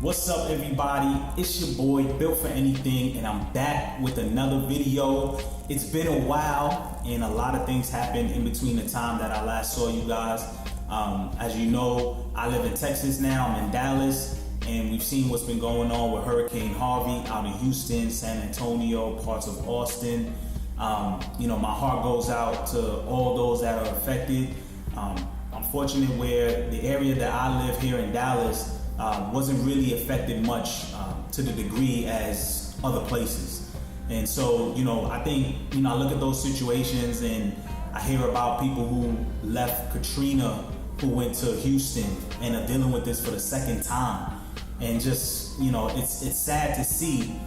What's up, everybody? It's your boy Built for Anything, and I'm back with another video. It's been a while, and a lot of things happened in between the time that I last saw you guys. As you know, I live in Texas now. I'm in Dallas, and we've seen what's been going on with Hurricane Harvey out in Houston, San Antonio, parts of Austin. My heart goes out to all those that are affected. I'm fortunate where the area that I live here in Dallas wasn't really affected much to the degree as other places. And so, I think, I look at those situations and I hear about people who left Katrina, who went to Houston and are dealing with this for the second time. And just, it's sad to see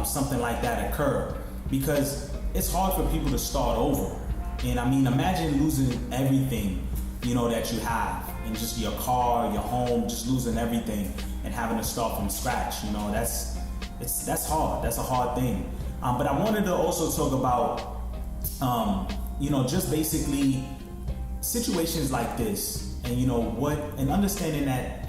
something like that occur, because it's hard for people to start over. And I mean, imagine losing everything, that you have, and just your car, your home, just losing everything and having to start from scratch. That's hard. That's a hard thing. But I wanted to also talk about, just basically situations like this, and and understanding that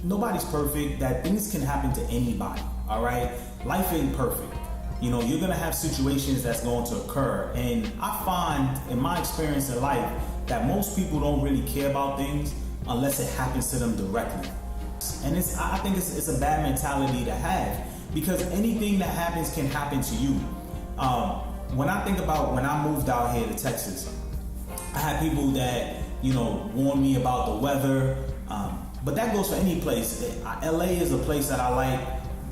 nobody's perfect, that things can happen to anybody. All right, life ain't perfect. You're gonna have situations that's going to occur, and I find in my experience in life that most people don't really care about things unless it happens to them directly. And I think it's a bad mentality to have, because anything that happens can happen to you. When I think about when I moved out here to Texas, I had people that, warn me about the weather, but that goes for any place. LA is a place that I like.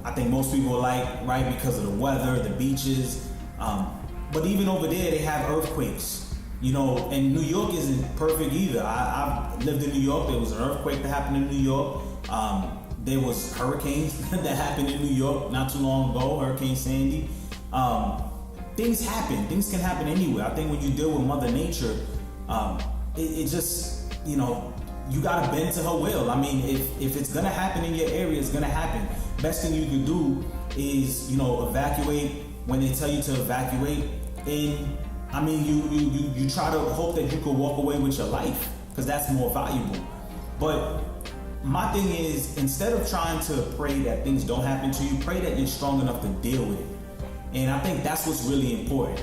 I think most people like, right, because of the weather, the beaches. But even over there, they have earthquakes. And New York isn't perfect either. I've lived in New York. There was an earthquake that happened in New York. There was hurricanes that happened in New York not too long ago, Hurricane Sandy. Things happen. Things can happen anywhere. I think when you deal with Mother Nature, it just, you gotta bend to her will. I mean, if it's gonna happen in your area, it's gonna happen. Best thing you can do is, evacuate when they tell you to evacuate. And I mean, you try to hope that you can walk away with your life, because that's more valuable. But my thing is, instead of trying to pray that things don't happen to you, pray that you're strong enough to deal with it. And I think that's what's really important.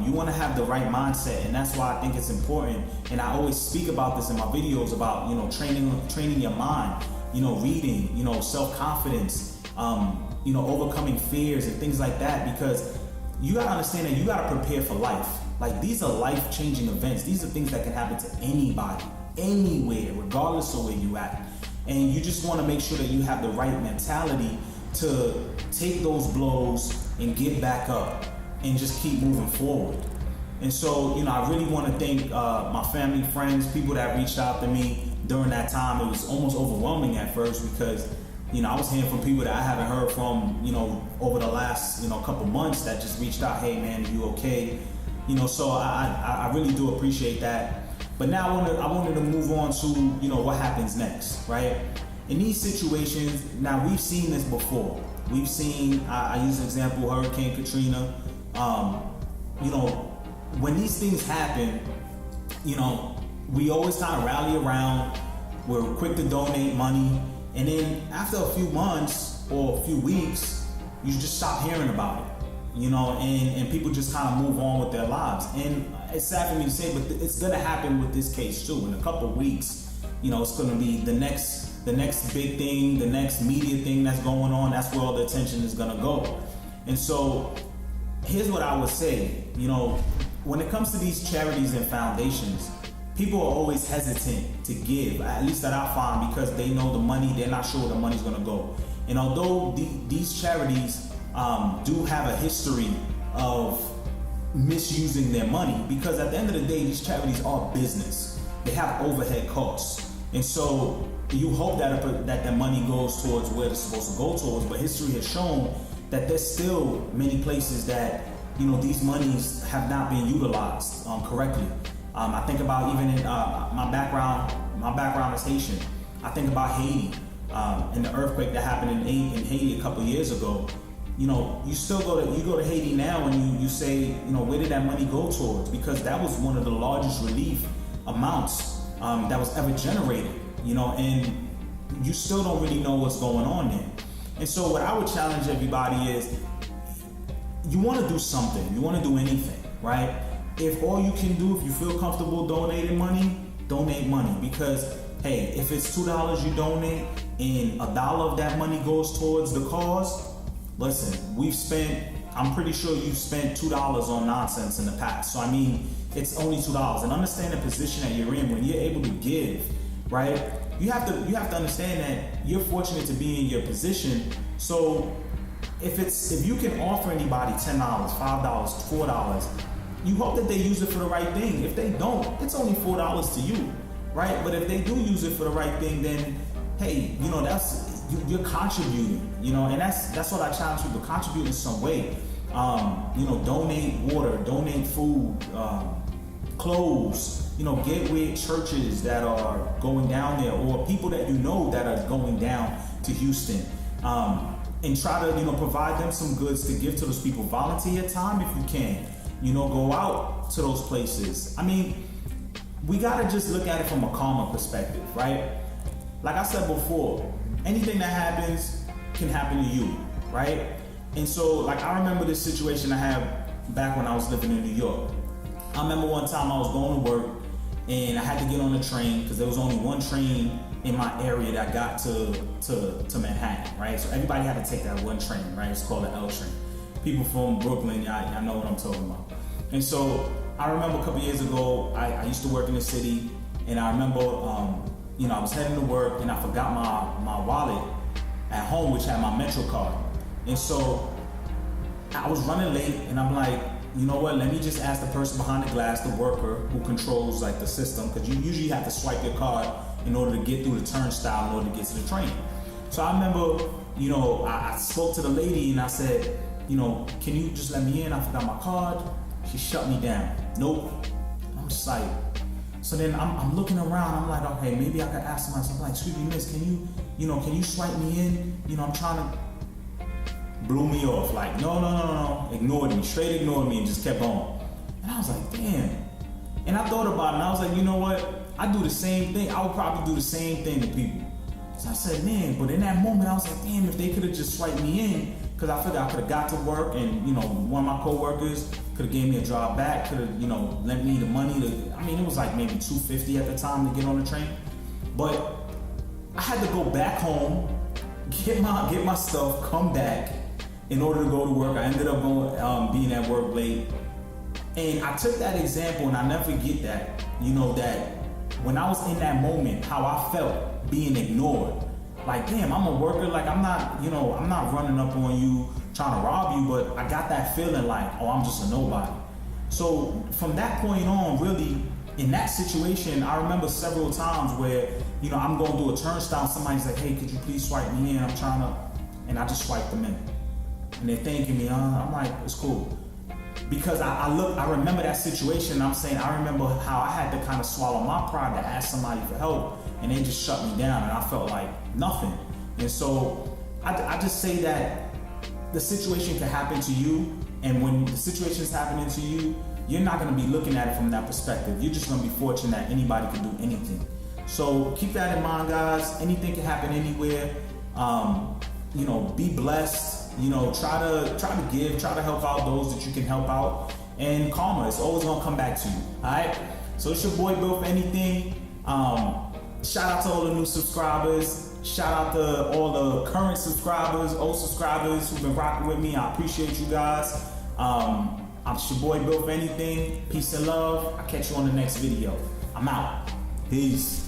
You want to have the right mindset, and that's why I think it's important. And I always speak about this in my videos about, training your mind, reading, self-confidence, overcoming fears and things like that, because you got to understand that you got to prepare for life. Like, these are life-changing events. These are things that can happen to anybody, anywhere, regardless of where you at. And you just want to make sure that you have the right mentality to take those blows and get back up and just keep moving forward. And so, I really want to thank my family, friends, people that reached out to me during that time. It was almost overwhelming at first, because I was hearing from people that I haven't heard from, over the last, couple months, that just reached out, hey man, are you okay? So I really do appreciate that. But now I wanted to move on to, what happens next, right? In these situations, now we've seen this before. We've seen, I use an example, Hurricane Katrina. When these things happen, we always kind of rally around. We're quick to donate money. And then after a few months or a few weeks, you just stop hearing about it. And people just kind of move on with their lives. And it's sad for me to say, but it's going to happen with this case too. In a couple of weeks, it's going to be the next big thing, the next media thing that's going on. That's where all the attention is going to go. And so here's what I would say. When it comes to these charities and foundations, people are always hesitant to give, at least that I find, because they know the money, they're not sure where the money's going to go. And although these charities do have a history of misusing their money, because at the end of the day, these charities are business. They have overhead costs. And so you hope that that money goes towards where it's supposed to go towards, but history has shown that there's still many places that, these monies have not been utilized correctly. I think about even in my background is Haitian. I think about Haiti and the earthquake that happened in Haiti a couple years ago. You still go to Haiti now and you say, where did that money go towards? Because that was one of the largest relief amounts that was ever generated. And you still don't really know what's going on there. And so what I would challenge everybody is, you want to do something, you want to do anything, right? If all you can do, if you feel comfortable donating money, donate money. Because hey, if it's $2 you donate and $1 of that money goes towards the cause, listen, I'm pretty sure you've spent $2 on nonsense in the past. So I mean, it's only $2. And understand the position that you're in when you're able to give, right? You have to understand that you're fortunate to be in your position. So if you can offer anybody $10, $5, $4, you hope that they use it for the right thing. If they don't, it's only $4 to you, right? But if they do use it for the right thing, then hey, you're contributing, and that's what I challenge people: contribute in some way. Donate water, donate food, clothes. Get with churches that are going down there, or people that that are going down to Houston, and try to provide them some goods to give to those people. Volunteer time if you can. Go out to those places. I mean, we gotta just look at it from a calmer perspective, right? Like I said before, anything that happens can happen to you, right? And so, like, I remember this situation I had back when I was living in New York. I remember one time I was going to work and I had to get on the train because there was only one train in my area that got to Manhattan, right? So everybody had to take that one train, right? It's called the L train. People from Brooklyn, y'all know what I'm talking about. And so I remember a couple years ago, I used to work in the city, and I remember, I was heading to work and I forgot my wallet at home, which had my Metro card. And so I was running late, and I'm like, you know what, let me just ask the person behind the glass, the worker who controls like the system, because you usually have to swipe your card in order to get through the turnstile in order to get to the train. So I remember, I spoke to the lady and I said, can you just let me in? I forgot my card. She shut me down. Nope. I'm just like, so then I'm looking around. I'm like, okay, maybe I could ask myself, I'm like, excuse me, miss, can you swipe me in? I'm trying to. Blew me off. Like, no. Ignored me, straight ignored me, and just kept going. And I was like, damn. And I thought about it, and I was like, you know what? I do the same thing. I would probably do the same thing to people. So I said, man, but in that moment, I was like, damn, if they could have just swiped me in, because I figured I could have got to work, and one of my coworkers could have gave me a drive back, could have lent me the money it was like maybe $250 at the time to get on the train. But I had to go back home, get my stuff, come back in order to go to work. I ended up being at work late, and I took that example, and I never forget that. That when I was in that moment, how I felt being ignored. Like, damn, I'm a worker. Like, I'm not running up on you trying to rob you, but I got that feeling like, oh, I'm just a nobody. So from that point on, really, in that situation, I remember several times where, I'm going through a turnstile, somebody's like, hey, could you please swipe me in? And I just swipe them in. And they're thanking me, I'm like, it's cool. Because I remember that situation, and I remember how I had to kind of swallow my pride to ask somebody for help, and they just shut me down, and I felt like nothing. And so I just say that the situation can happen to you, and when the situation is happening to you, you're not going to be looking at it from that perspective. You're just going to be fortunate that anybody can do anything. So keep that in mind, guys. Anything can happen anywhere. Be blessed. Try to give, try to help out those that you can help out, and karma is always gonna come back to you. All right. So it's your boy Bill for anything. Shout out to all the new subscribers. Shout out to all the current subscribers, old subscribers who've been rocking with me. I appreciate you guys. I'm your boy Bill for anything. Peace and love. I'll catch you on the next video. I'm out. Peace.